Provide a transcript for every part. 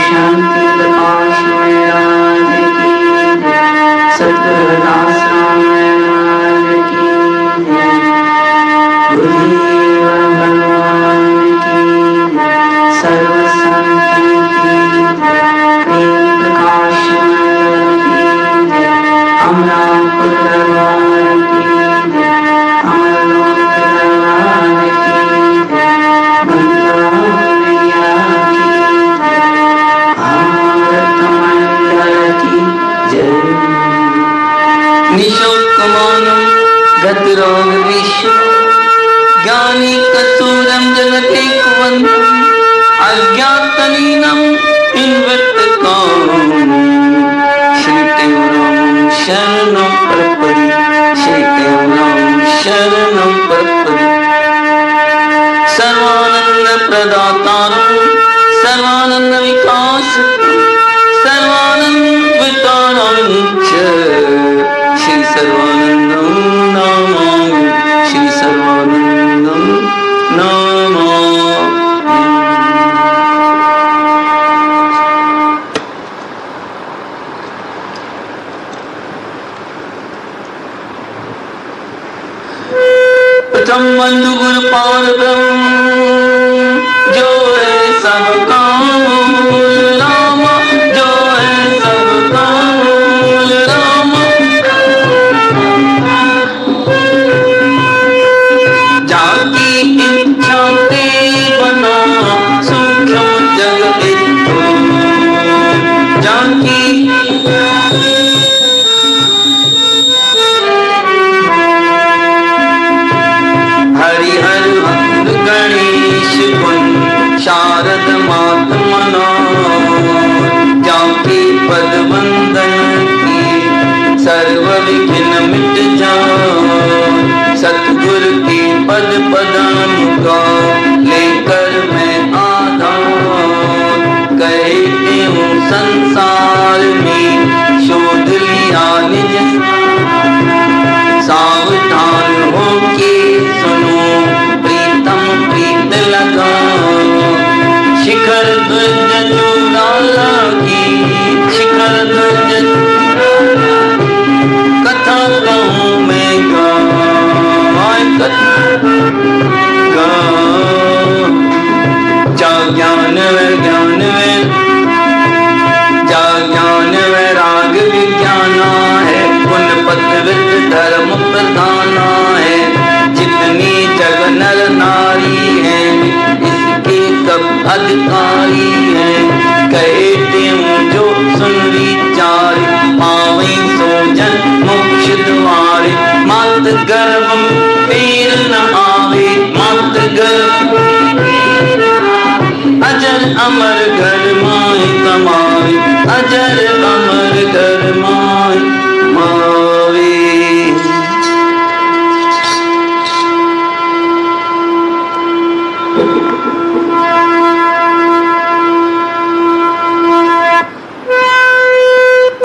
शांति प्रकाश महाराज की जय। सद्गुरु दास राम महाराज की जय। गुरुदेव भगवान की जय। सर्व संतों की जय। प्रेम प्रकाश मंडल की जय। अमरापुर दरबार की जय। अमरलोक दरबार की जय। गंगा मैया की जय। अमृत मंडल की जय। निशोकमानं गतिरोग विश्व ज्ञानी कसूरम जगते कुवंतम अज्ञातनीनम इन्वर्तकाम श्रीतेवरम शरणं प्रपदि श्रीतेवरम शरणं प्रपदि। सर्वानंद प्रदातारं सर्वानंद विकास सर्वानंद वितारं च श्री सर्वानंदं नमामि श्री सर्वानंदं नमामि। प्रथम बंधु गुरु पार ब्रह्म जो है सबका मूल राम जो है सबका मूल राम। जाकी इच्छा ते बना सूक्ष्म जग इतो जाकी हरिहर भक्त गणेश कुंज शारद मात मना जाके पद वंदन की सर्व विघ्न मिट जाए। सतगुरु के पद पदान का लेकर मैं आधार कहते हूँ संसार में शोध लिया निज सावधान होके सुनो प्रीतम प्रीत लगा। शिखर ध्वज चूड़ाला की शिखर ध्वज कथा कहूँ मैं गा जा ज्ञान वैराग विज्ञाना है पुण्य पत्रविद धर्म प्रधाना है। जितनी जग नर नारी है इसके सब अधिकारी है। कहते हूँ जो सुन विचार पावे सो जन मोक्ष द्वारे। मात गर्भ पीर न आवे मात गर्भ अजर अमर घर माए कमाए अजर अमर घर माए मावे।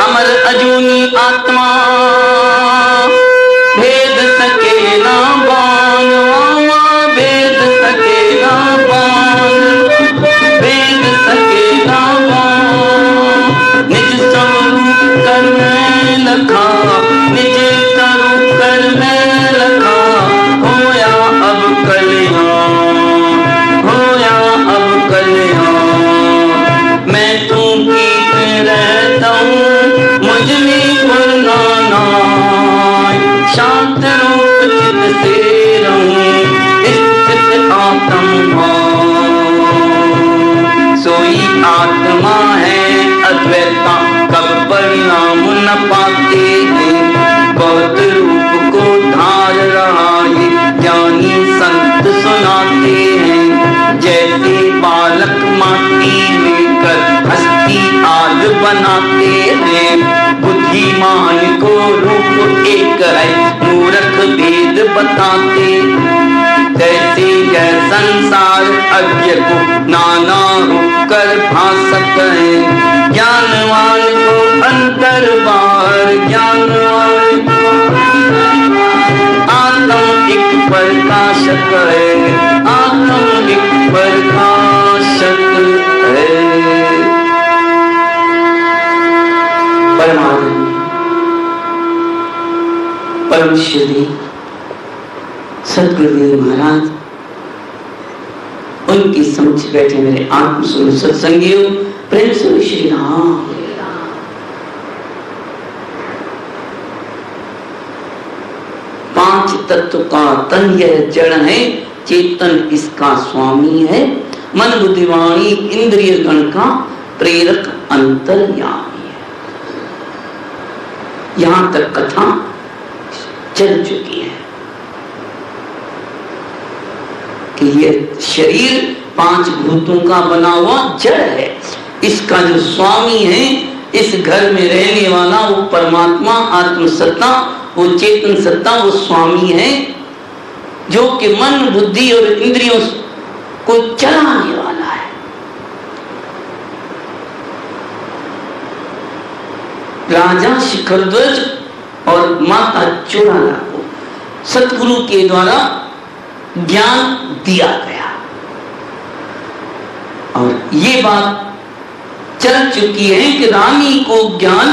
अमर अजूनी आत्मा भेद सके ना बान भेद सके ना बान भेद सके ना बान। निज स्वरूप कर मैं लखा निज स्वरूप कर मैं लखा। होया अब कल्याण होया अब कल्याण। मैं तू गीत रहता हूँ मुझ में गुरनाना शांत रूप चित से रहूं स्थित आत्मा। सोई आत्मा है अद्वैता कब परिणाम न पाते हैं। बहुत रूप को धार रहा है ज्ञानी संत सुनाते हैं। जैसे बालक माटी लेकर हस्ती आग बनाते हैं। बुद्धिमान को रूप एक है मूर्ख भेद बताते। जैसे यह संसार अज्ञ को नाना होकर भासत है। ज्ञानवान को अंतर बाहर ज्ञानवान को आत्म एक प्रकाशक है आत्म एक प्रकाशक है। परम श्री सतगुरुदेव महाराज, उनकी समक्ष बैठे मेरे आत्मस्वरूप सत्संगियों, प्रेम से श्री राम। पांच तत्व का तन यह जड़ है, चेतन इसका स्वामी है, मन बुद्धि वाणी इंद्रिय गण का प्रेरक अंतर्यामी है। यहां तक कथा चल चुकी है कि ये शरीर पांच भूतों का बना हुआ जड़ है। इसका जो स्वामी है, इस घर में रहने वाला वो परमात्मा, आत्म सत्ता, वो चेतन सत्ता, वो स्वामी है जो कि मन बुद्धि और इंद्रियों को चलाने वाला है। राजा शिखरध्वज और माता चुड़ाला को सतगुरु के द्वारा ज्ञान दिया गया और ये बात चल चुकी है कि रानी को ज्ञान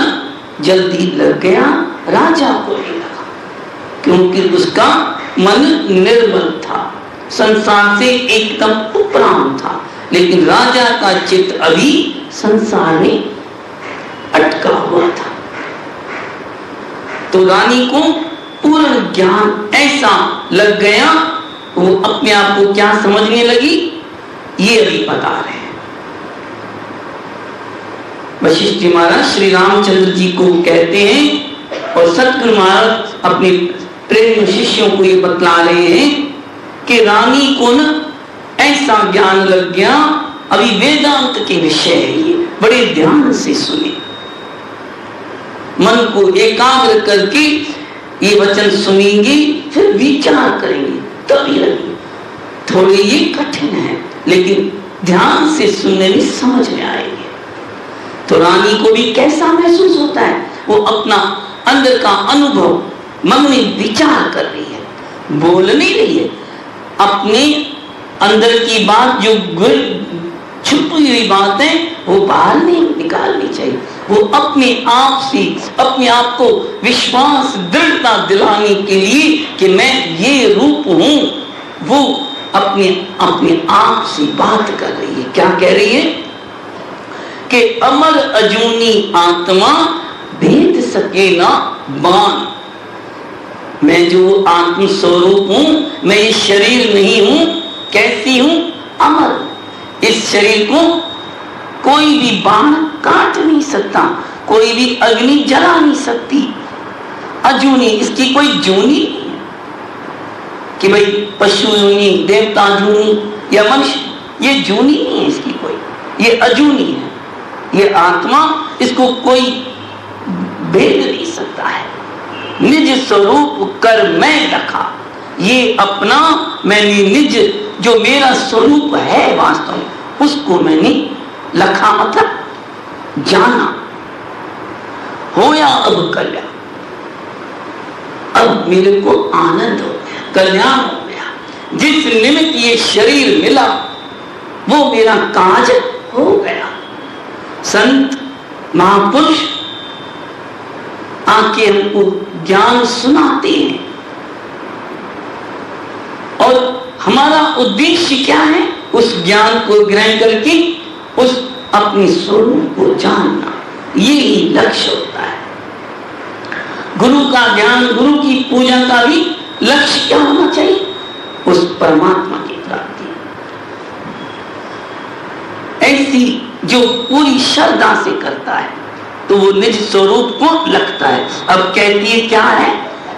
जल्दी लग गया, राजा को नहीं लगा, क्योंकि उसका मन निर्मल था, संसार से एकदम उपरांत था। लेकिन राजा का चित्त अभी संसार में अटका हुआ था। तो रानी को पूर्ण ज्ञान ऐसा लग गया, वो अपने आप को क्या समझने लगी, ये अभी बता रहे हैं। वशिष्ठ जी महाराज श्री रामचंद्र जी को कहते हैं और सतगुरु महाराज अपने प्रेम शिष्यों को ये बतला रहे हैं कि रानी को न ऐसा ज्ञान लग गया, अभी वेदांत के विषय है, ये बड़े ध्यान से सुने, मन को एकाग्र करके ये वचन सुनेंगे, फिर विचार करेंगे, तभी लगे। थोड़े ये कठिन है, लेकिन ध्यान से सुनने में समझ में आएंगे। तो रानी को भी कैसा महसूस होता है, वो अपना अंदर का अनुभव मन में विचार कर रही है, बोल नहीं रही है, अपने अंदर की बात जो छुपी हुई बात है वो बाहर नहीं निकालनी चाहिए। वो अपने आप से अपने आप को विश्वास दृढ़ता दिलाने के लिए कि मैं ये रूप हूं, वो अपने अपने आप से बात कर रही है। क्या कह रही है कि अमर अजूनी आत्मा भेद सके ना बान। मैं जो आत्म स्वरूप हूं, मैं ये शरीर नहीं हूं, कैसी हूं, अमर। इस शरीर को कोई भी बाण काट नहीं सकता, कोई भी अग्नि जला नहीं सकती। अजूनी, इसकी कोई जूनी नहीं है कि भाई पशु जूनी, देवता जूनी या मनुष्य, ये जूनी नहीं है इसकी कोई, ये अजूनी है। ये आत्मा, इसको कोई भेद नहीं सकता है। निज स्वरूप कर मैं रखा, ये अपना मैंने निज जो मेरा स्वरूप है वास्तव में, उसको मैंने लखा, मतलब जाना। होया अब कल्याण, अब मेरे को आनंद हो गया, कल्याण हो गया। जिस निमित्त ये शरीर मिला वो मेरा काज हो गया। संत महापुरुष आके हमको ज्ञान सुनाते हैं और हमारा उद्देश्य क्या है, उस ज्ञान को ग्रहण करके उस अपने स्वरूप को जानना, यही लक्ष्य होता है। गुरु का ज्ञान, गुरु की पूजा का भी लक्ष्य क्या होना चाहिए, उस परमात्मा की प्राप्ति। ऐसी जो पूरी श्रद्धा से करता है तो वो निज स्वरूप को लगता है। अब कहती है क्या है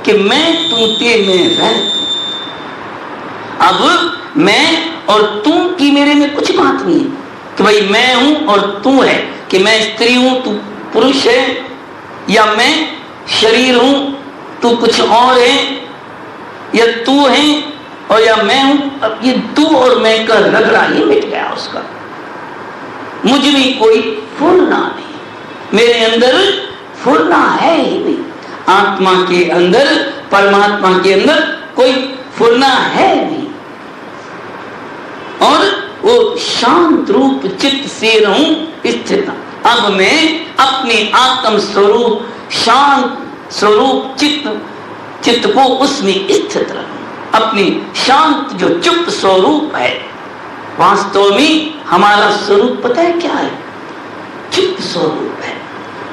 कि मैं तू ते में रहता। अब मैं और तू की मेरे में कुछ बात नहीं है कि भाई मैं हूं और तू है, कि मैं स्त्री हूं तू पुरुष है, या मैं शरीर हूं तू कुछ और है, या तू है और या मैं हूं। अब ये तू और मैं का रगड़ा ही मिट गया उसका। मुझ में कोई फुरना नहीं, मेरे अंदर फुरना है ही नहीं। आत्मा के अंदर, परमात्मा के अंदर कोई फुरना है नहीं, और वो शांत रूप चित्त से रहूं स्थित। अब मैं अपने आत्म स्वरूप, शांत स्वरूप चित्त चित्त को उसमें स्थित रखूं। अपनी शांत जो चुप स्वरूप है, वास्तव में हमारा स्वरूप पता है क्या है? चुप स्वरूप है।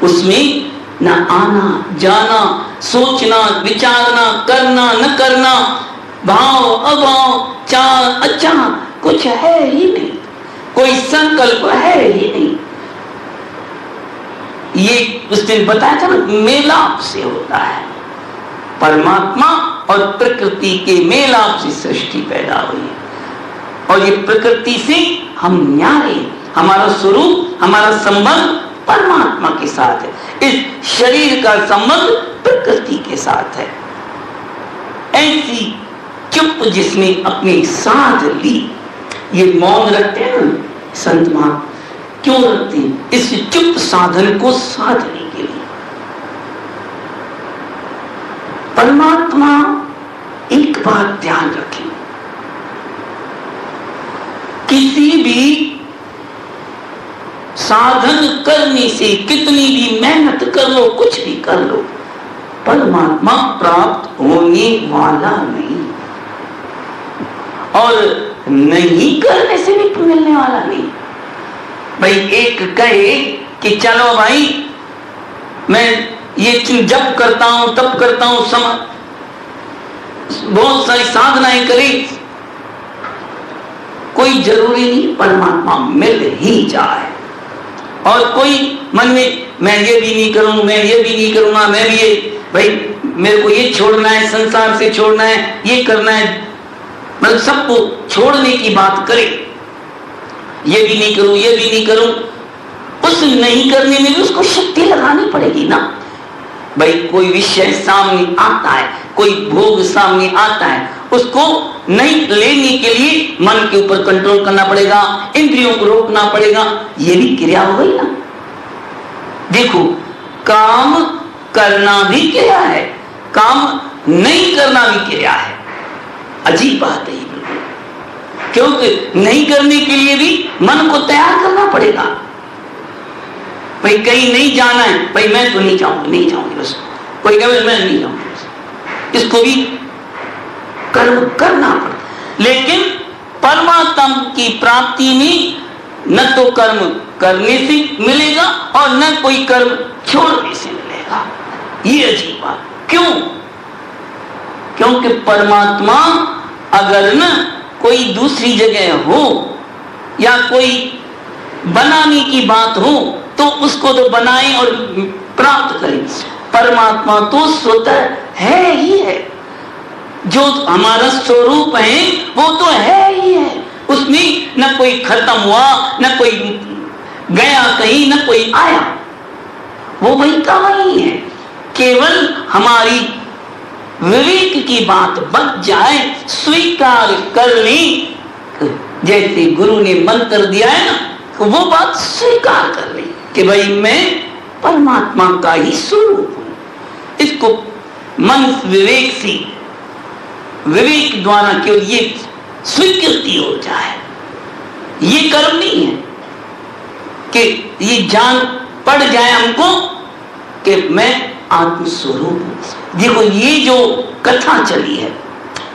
उसमें न आना जाना, सोचना विचारना, करना न करना, भाव अभाव, चाह अचाह कुछ है ही नहीं, कोई संकल्प है ही नहीं। ये उस दिन बताया था ना, मेलाप से होता है। परमात्मा और प्रकृति के मेलाप से सृष्टि पैदा हुई है, और ये प्रकृति से हम न्यारे, हमारा स्वरूप, हमारा संबंध परमात्मा के साथ है। इस शरीर का संबंध प्रकृति के साथ है। ऐसी चुप जिसने अपनी साध ली, ये मौन रखते हैं ना संत महात्मा, क्यों रखते हैं? इस चुप साधन को साधने के लिए। परमात्मा, एक बात ध्यान रखें, किसी भी साधन करने से कितनी भी मेहनत कर लो, कुछ भी कर लो, परमात्मा प्राप्त होने वाला नहीं, और नहीं करने से भी मिलने वाला नहीं। भाई एक कहे कि चलो भाई मैं ये जब करता हूं तब करता हूं, बहुत सारी साधनाएं करें, कोई जरूरी नहीं परमात्मा मिल ही जाए। और कोई मन में मैं ये भी नहीं करूं, मैं ये भी नहीं करूंगा, मैं भी ये, भाई मेरे को ये छोड़ना है, संसार से छोड़ना है, ये करना है, मतलब सबको छोड़ने की बात करे, ये भी नहीं करूं, ये भी नहीं करूं। उस नहीं करने में भी उसको शक्ति लगानी पड़ेगी ना। भाई कोई विषय सामने आता है, कोई भोग सामने आता है, उसको नहीं लेने के लिए मन के ऊपर कंट्रोल करना पड़ेगा, इंद्रियों को रोकना पड़ेगा, ये भी क्रिया हो गई ना। देखो, काम करना भी क्रिया है, काम नहीं करना भी क्रिया है। अजीब बात है ये, क्योंकि नहीं करने के लिए भी मन को तैयार करना पड़ेगा। भाई कहीं नहीं जाना है, भाई मैं तो नहीं जाऊंगी, नहीं जाऊंगी, बस कोई कहे मैं नहीं जाऊंगी, इसको भी कर्म करना पड़ता। लेकिन परमात्मा की प्राप्ति में न तो कर्म करने से मिलेगा और न कोई कर्म छोड़ने से मिलेगा। ये अजीब बात क्यों? क्योंकि परमात्मा अगर न कोई दूसरी जगह हो या कोई बनाने की बात हो तो उसको तो बनाए और प्राप्त करें। परमात्मा तो स्वतः है ही है, जो हमारा स्वरूप है वो तो है ही है, उसमें न कोई खत्म हुआ, न कोई गया कहीं, न कोई आया, वो वही का वही है। केवल हमारी विवेक की बात बच जाए, स्वीकार कर ली, जैसे गुरु ने मंत्र दिया है ना, वो बात स्वीकार कर ली कि भाई मैं परमात्मा का ही स्वरूप हूं। इसको मन विवेक से, विवेक द्वारा केवल ये स्वीकृति हो जाए, ये कर्म नहीं है कि ये जान पड़ जाए हमको कि मैं आत्मस्वरूप हूं। देखो ये जो कथा चली है,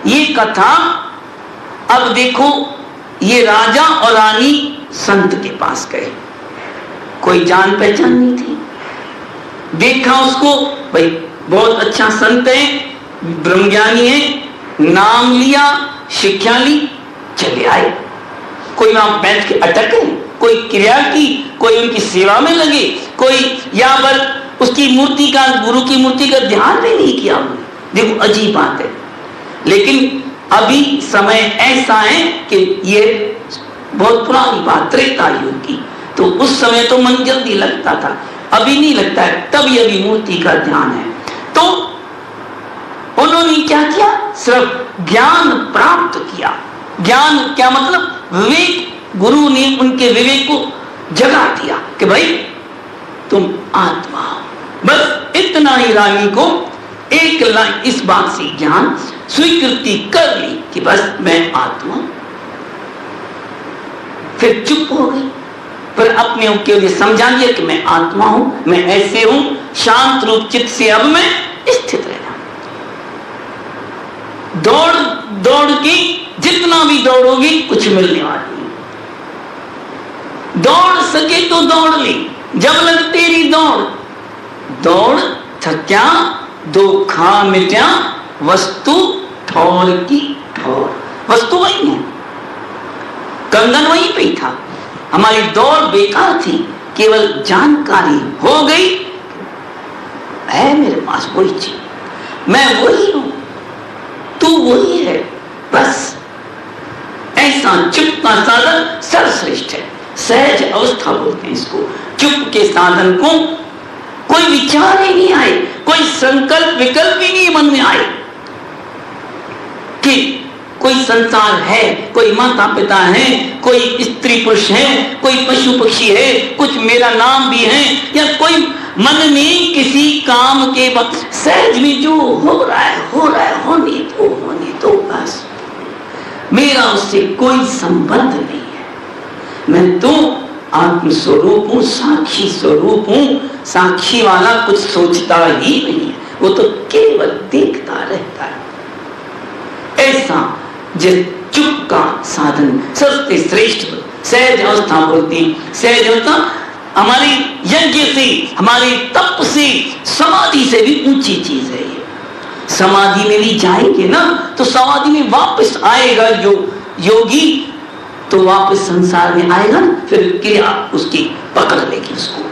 ये कथा, अब देखो ये राजा और रानी संत के पास गए, कोई जान पहचान नहीं थी, देखा उसको, भाई बहुत अच्छा संत है, ब्रह्मज्ञानी है, नाम लिया, शिक्षा ली, चले आए। कोई वहां बैठ के अटके, कोई क्रिया की, कोई उनकी सेवा में लगे, कोई यहाँ पर उसकी मूर्ति का, गुरु की मूर्ति का ध्यान भी नहीं किया। देखो अजीब बात है। लेकिन अभी समय ऐसा है कि ये बहुत पुरानी बात, त्रेता युग की, तो उस समय तो मन जल्दी लगता था, अभी नहीं लगता है, तभी अभी मूर्ति का ध्यान है। तो उन्होंने क्या किया? सिर्फ ज्ञान प्राप्त किया। ज्ञान क्या मतलब? विवेक, गुरु ने उनके विवेक को जगा दिया कि भाई तुम आत्मा हो। बस इतना ही रानी को एक लाइन इस बात से ज्ञान स्वीकृति कर ली कि बस मैं आत्मा। फिर चुप हो गई, फिर अपने के लिए समझा लिया कि मैं आत्मा हूं, मैं ऐसे हूं, शांत रूप चित्त से अब मैं स्थित रहना। दौड़ दौड़ की जितना भी दौड़ोगी कुछ मिलने वाली नहीं। दौड़ सके तो दौड़ ले, जब लग तेरी दौड़, दौड़ थक्या दो खा मिट्या, वस्तु ठौर की ठौर। वस्तु वही है, कंगन वहीं पे था। हमारी दौड़ बेकार थी, केवल जानकारी हो गई है मेरे पास वही चीज, मैं वही हूं, तू वही है, बस। ऐसा चुप का साधन सर्वश्रेष्ठ है। सहज अवस्था बोलते हैं इसको। चुप के साधन को कोई विचार ही नहीं आए, कोई संकल्प विकल्प ही नहीं मन में आए कि कोई संसार है, कोई माता पिता है, कोई स्त्री पुरुष है, कोई पशु पक्षी है, कुछ मेरा नाम भी है, या कोई मन में किसी काम के वक्त सहज में जो हो रहा है होने तो बस। मेरा उससे कोई संबंध नहीं है। मैं तो आत्म स्वरूप हूं, साक्षी स्वरूप हूं। साक्षी वाला कुछ सोचता ही नहीं है, वो तो केवल देखता रहता है। ऐसा जिस चुप का साधन सबसे श्रेष्ठ सहज अवस्था बोलती। सहज अवस्था हमारी यज्ञ से, हमारे तप से, समाधि से भी ऊंची चीज है ये। समाधि में भी जाएंगे ना तो समाधि में वापस आएगा जो योगी, तो वापस संसार में आएगा ना, फिर क्रिया उसकी पकड़ लेगी उसको।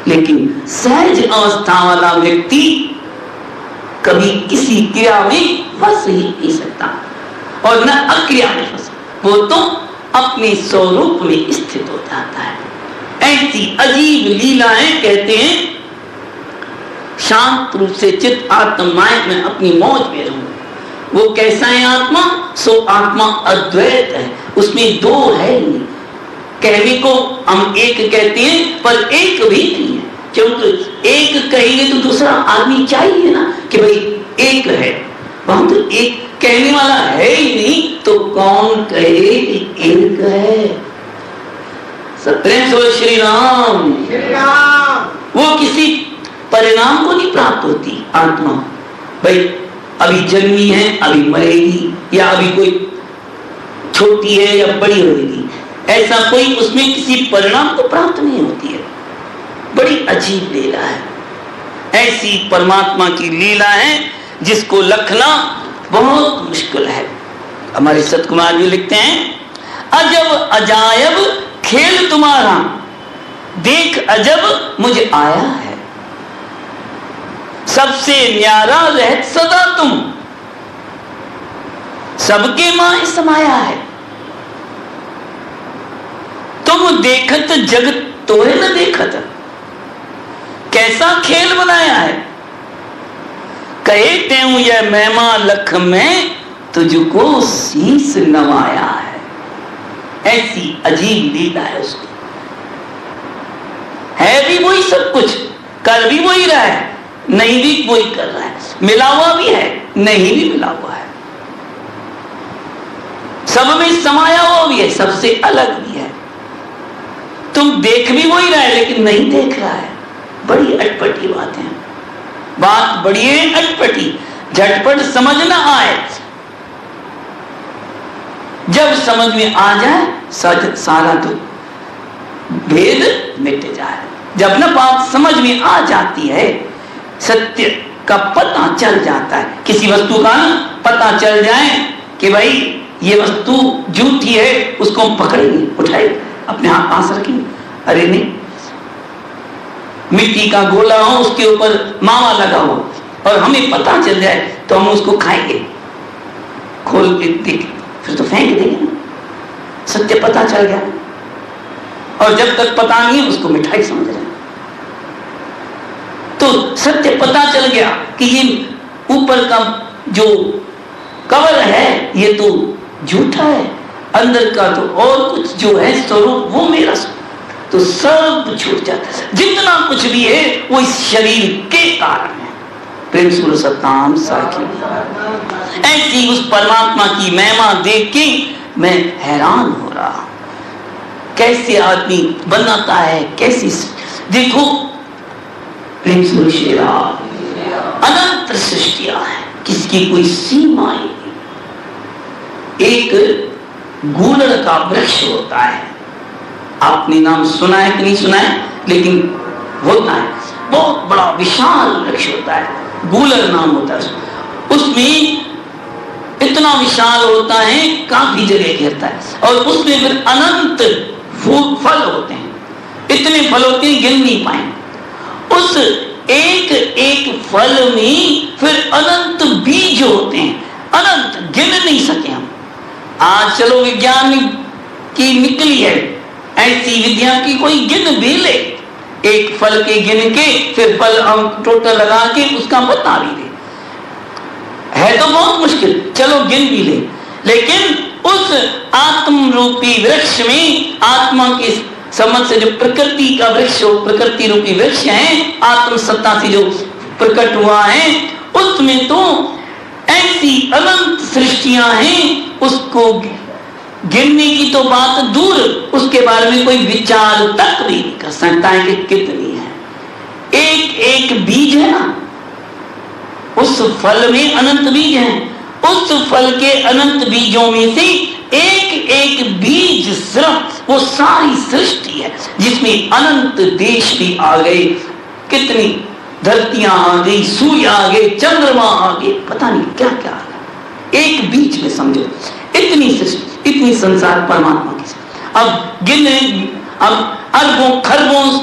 लेकिन सहज अवस्था वाला व्यक्ति कभी किसी क्रिया में फंस ही नहीं सकता और न अक्रिया में फंस, वो तो अपने स्वरूप में स्थित हो जाता है। ऐसी अजीब लीलाएं कहते हैं, शांत रूप से चित्त आत्माएं में अपनी मौज में रहूं। वो कैसा है आत्मा? सो आत्मा अद्वैत है, उसमें दो है नहीं। कहने को हम एक कहते हैं पर एक भी नहीं है, क्योंकि एक कहेंगे तो दूसरा आदमी चाहिए ना कि भाई एक है, वहां तो एक कहने वाला है ही नहीं, तो कौन कहे कि एक है? प्रेम से श्री राम। वो किसी परिणाम को नहीं प्राप्त होती आत्मा, भाई अभी जन्मी है अभी मरेगी, या अभी कोई छोटी है या बड़ी होगी, ऐसा कोई उसमें किसी परिणाम को प्राप्त नहीं होती है। बड़ी अजीब लीला है। ऐसी परमात्मा की लीला है जिसको लखना बहुत मुश्किल है। हमारे सतकुमार जी लिखते हैं, अजब अजायब खेल तुम्हारा, देख अजब मुझे आया है। सबसे न्यारा रहत सदा तुम, सबके मां समाया है। तुम देखत जगत तो है न देखत, कैसा खेल बनाया है। कहे तेऊ यह महिमा लख में, तुझको शीस नवाया है। ऐसी अजीब लीला है उसकी। है भी वही सब कुछ, कर भी वही रहा है, नहीं भी वही कर रहा है, मिला हुआ भी है, नहीं भी मिला हुआ है, सब में समाया हुआ भी है, सबसे अलग भी है। तुम देख भी वही रहा है लेकिन नहीं देख रहा है। बड़ी अटपटी बात है, बात बड़ी है अटपटी, झटपट समझ ना आए। जब समझ में आ जाए सारा तो भेद मिट जाए। जब ना बात समझ में आ जाती है, सत्य का पता चल जाता है, किसी वस्तु का ना पता चल जाए कि भाई ये वस्तु झूठी है, उसको हम पकड़ेंगे, उठाएंगे, अपने हाथ पास रखेंगे। अरे नहीं, मिट्टी का गोला हो, उसके ऊपर मावा लगा हो और हमें पता चल जाए तो हम उसको खाएंगे, खोल के देख, फिर तो फेंक देंगे। सत्य पता चल गया, और जब तक पता नहीं है उसको मिठाई समझ रहे। तो सत्य पता चल गया कि ये ऊपर का जो कवर है ये तो झूठा है, अंदर का तो और कुछ जो है स्वरूप वो मेरा, तो सब छूट जाता है। जितना कुछ भी है वो इस शरीर के कारण है। प्रेम सुर सताम साखी। ऐसी उस परमात्मा की महिमा देख के मैं हैरान हो रहा, कैसे आदमी बनाता है, कैसी देखो प्रेम सुर शेरा, अनंत सृष्टियां है, किसकी कोई सीमाएं नहीं। एक गूलड़ का वृक्ष होता है, आपने नाम सुना है कि नहीं सुना है, लेकिन होता है, बहुत बड़ा विशाल वृक्ष होता है, गूलड़ नाम होता है। उसमें इतना विशाल होता है, काफी जगह घेरता है, और उसमें फिर अनंत फल होते हैं, इतने फल होते हैं गिन नहीं पाए। उस एक एक फल में फिर अनंत बीज होते हैं, अनंत, गिन नहीं सके हम। आज चलो विज्ञान की निकली है ऐसी विद्या की कोई गिन भी ले, एक फल के गिन के फिर फल टोटल लगा के उसका बता भी दे, है तो बहुत मुश्किल, चलो गिन भी ले। लेकिन उस आत्म रूपी वृक्ष में, आत्मा के समझ से जो प्रकृति का वृक्ष हो, प्रकृति रूपी वृक्ष है, आत्म सत्ता से जो प्रकट हुआ है, उसमें तो ऐसी अनंत सृष्टियां हैं, उसको गिनने की तो बात दूर, उसके बारे में कोई विचार तक भी नहीं कर सकता है कि कितनी है। एक एक बीज है ना, उस फल में अनंत बीज हैं, उस फल के अनंत बीजों में से एक एक बीज सिर्फ वो सारी सृष्टि है, जिसमें अनंत देश भी आ गए, कितनी धरतियां आ गई, सूर्य आ गए, चंद्रमा आ गए, पता नहीं क्या क्या आ गया एक बीज में। समझो इतनी सृष्टि, इतनी संसार परमात्मा की। अब गिन, अब अरबों खरबों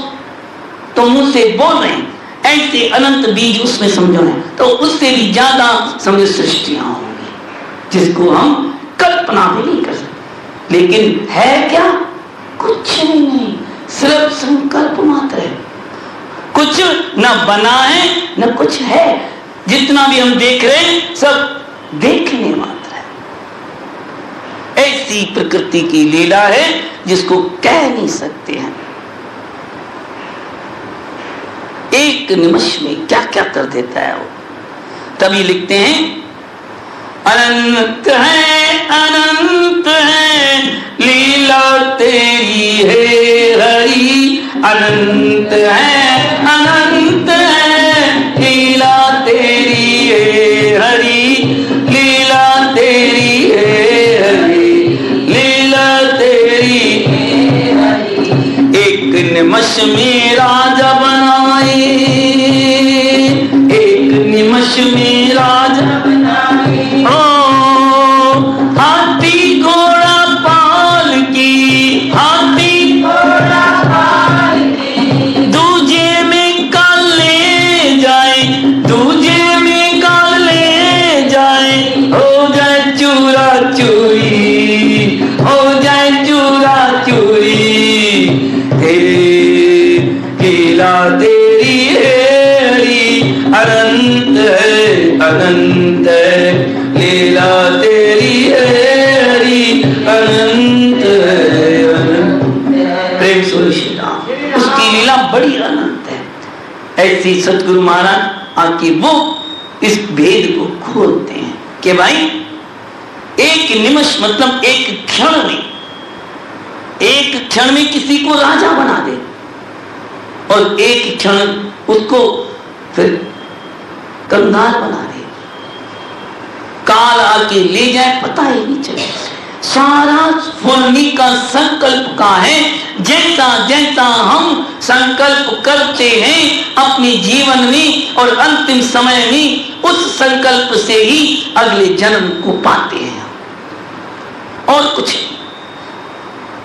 तो मुंह से बोल रहे हैं, ऐसे अनंत बीज उसमें समझो है, तो उससे भी ज्यादा समझो सृष्टियां होंगी जिसको हम कल्पना भी नहीं कर सकते। लेकिन है क्या? कुछ भी नहीं, सिर्फ संकल्प मात्र है, कुछ न बना है न कुछ है। जितना भी हम देख रहे हैं सब देखने मात्र है। ऐसी प्रकृति की लीला है जिसको कह नहीं सकते हैं। एक निमिष में क्या क्या कर देता है वो। तभी लिखते हैं अनंत है लीला तेरी है हरि, अनंत है लीला तेरी है हरि, लीला तेरी है हरि, लीला तेरी है हरि। एक निमिष में राजा बनाए, एक निमिष में राजा बनाए, हाथी घोड़ा पाल की, हाथी घोड़ा पाल की, दूजे में काल ले जाए, दूजे में काल ले जाए, हो जाए चूरा चूरी, हो जाए चूरा चूरी। हे लीला तेरी है हरि, अनंत है अनंत है, लीला तेरी है हरि, अनंत है अनंत। प्रेम से श्री राम, उसकी लीला बड़ी अनंत है। ऐसी सतगुरु महाराज आके वो इस भेद को खोलते हैं कि भाई एक निमिष मतलब एक क्षण में, एक क्षण में किसी को राजा बना दे और एक क्षण उसको फिर कंगाल बना दे, काल आके ले जाए पता ही नहीं चले। सारा फूलनी का संकल्प का है। जैसा जैसा हम संकल्प करते हैं अपने जीवन में और अंतिम समय में, उस संकल्प से ही अगले जन्म को पाते हैं और कुछ नहीं।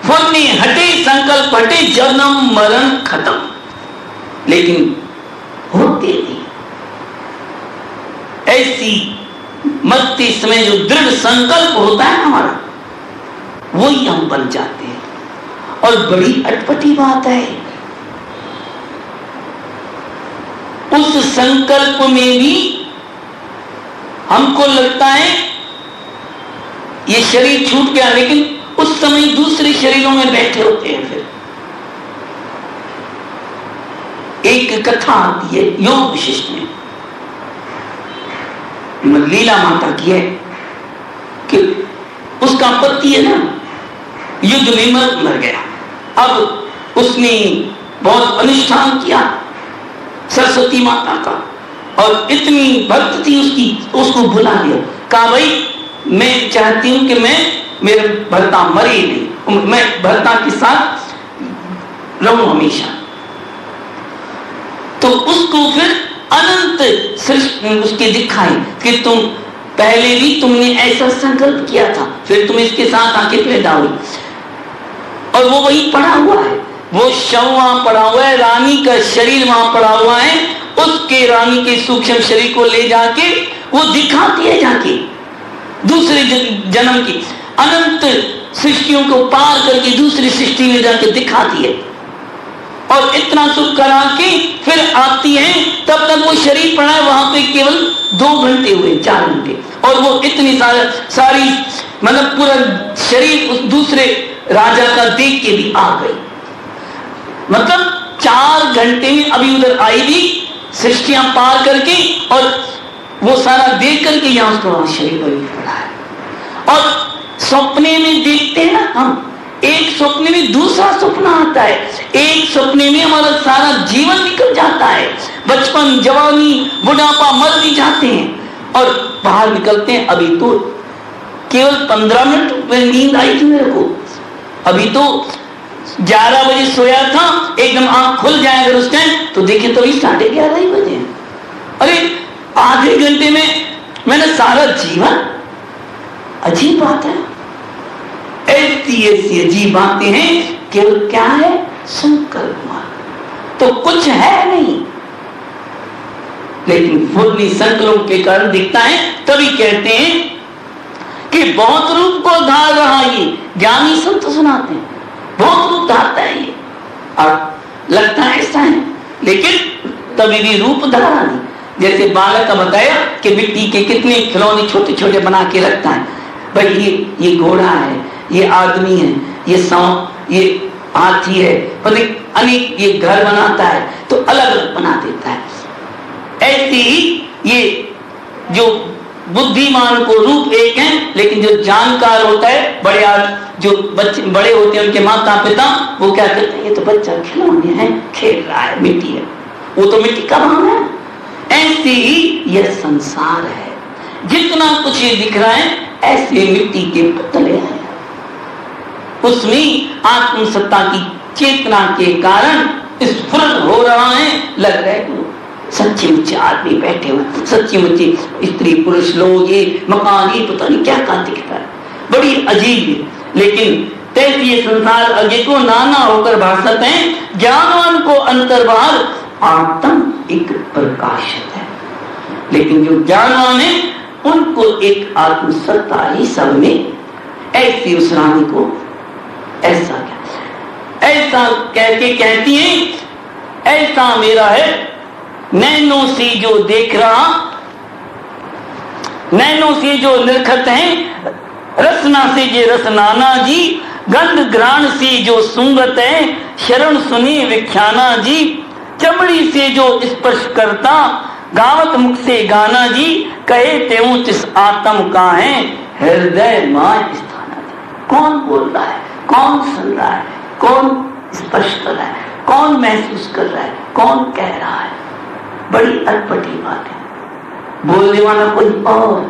फूलनी हटे, संकल्प हटे, जन्म मरण खत्म, लेकिन होते नहीं। ऐसी मरते समय जो दृढ़ संकल्प होता है हमारा, वही हम बन जाते हैं। और बड़ी अटपटी बात है, उस संकल्प में भी हमको लगता है ये शरीर छूट गया, लेकिन उस समय दूसरे शरीरों में बैठे होते हैं। फिर एक कथा आती है योग विशिष्ट में, लीला माता की है कि उसका पति है ना युद्ध में मर गया। अब उसने बहुत अनुष्ठान किया सरस्वती माता का, और इतनी भक्त थी उसकी, उसको बुला लिया, कहा भाई मैं चाहती हूं कि मैं मेरे भरता मरे नहीं, मैं भरता के साथ रहूं हमेशा। तो उसको फिर अनंत सृष्टि उसके दिखाई कि तुम पहले भी तुमने ऐसा संकल्प किया था, फिर तुम इसके साथ आके पैदा हुई, और वो वही पड़ा हुआ है, वो शव वहां पड़ा हुआ है, रानी का शरीर वहां पड़ा हुआ है, उसके रानी के सूक्ष्म शरीर को ले जाके वो दिखाती है, जाके दूसरे जन्म की अनंत सृष्टियों को पार करके दूसरी सृष्टि में जाके दिखाती है, और इतना सुख करा के फिर आती है। तब तक वो शरीर पड़ा है वहां पे केवल 2 घंटे हुए, 4 घंटे, और वो इतनी सारी मतलब पूरा शरीर उस दूसरे राजा का देख के भी आ गई, मतलब 4 घंटे में अभी उधर आई भी सृष्टियां पार करके, और वो सारा देख करके यहां उसका शरीर बड़ी पड़ा है। और सपने में देखते हैं ना हम, एक सपने में दूसरा सपना आता है, एक सपने में हमारा सारा जीवन निकल जाता है, बचपन, जवानी, बुढ़ापा, मर भी जाते हैं, और बाहर निकलते हैं। अभी तो केवल 15 मिनट में नींद आई थी मेरे को, अभी तो 11 बजे सोया था, एकदम आंख खुल जाए अगर उस टाइम तो देखे तो अभी 11:30 ही बजे। अरे आधे घंटे में मैंने सारा जीवन, अजीब बात है, ऐसी अजीब बातें हैं। केवल क्या है? संकल्प मात्र, तो कुछ है नहीं, लेकिन फुल्ली संकल्प के कारण दिखता है। तभी कहते हैं कि बहुत रूप को धार रहा ये, ज्ञानी संत सुनाते हैं, बहुत रूप धारता है ये, और लगता है ऐसा है, लेकिन तभी भी रूप धारा नहीं। जैसे बालक का बताया कि मिट्टी के कितने खिलौने छोटे छोटे बना के रखता है, भाई ये घोड़ा है, ये आदमी है, ये सांप, ये हाथी है, पता अनेक ये घर बनाता है, तो अलग अलग बना देता है। ऐसे ही ये जो बुद्धिमान को रूप एक है, लेकिन जो जानकार होता है, जो बच्चे बड़े होते हैं उनके माता पिता, वो क्या करते हैं, ये तो बच्चा खिलौने हैं, खेल रहा है, मिट्टी है, वो तो मिट्टी का भाव है। ऐसे ही यह संसार है, जितना कुछ ये दिख रहा है ऐसे मिट्टी के पुतले हैं, उसमें आत्मसत्ता की चेतना के कारण स्फुरन हो रहा है, लग रहा है सच्चे मुच्चे आदमी बैठे हुए, सच्चे मुच्चे स्त्री पुरुष लोग, ये मकान, ये पता नहीं क्या क्या दिखता है, बड़ी अजीब है। लेकिन तैसे ये संसार अगे को नाना होकर भासत है, ज्ञानवान को अंतर्बाहर आत्म एक प्रकाशित है। लेकिन जो ज्ञानवान है उनको एक आत्मसत्ता ही सब में, ऐसी उस रानी को ऐसा कह के कहती है, ऐसा मेरा है नैनों से जो देख रहा, नैनों से जो निरखत है, रसना से जे रसनाना जी, गंध ग्राण से जो सुंगत है, शरण सुनी विख्याना जी, चमड़ी से जो स्पर्श करता, गावत मुख से गाना जी, कहे तेऊ तिस आत्म का है, हृदय मां स्थाना जी। कौन बोल रहा है, कौन सुन रहा है, कौन स्पर्श कर रहा है, कौन महसूस कर रहा है, कौन कह रहा है, बड़ी अटपटी बात है। बोलने वाला कोई और,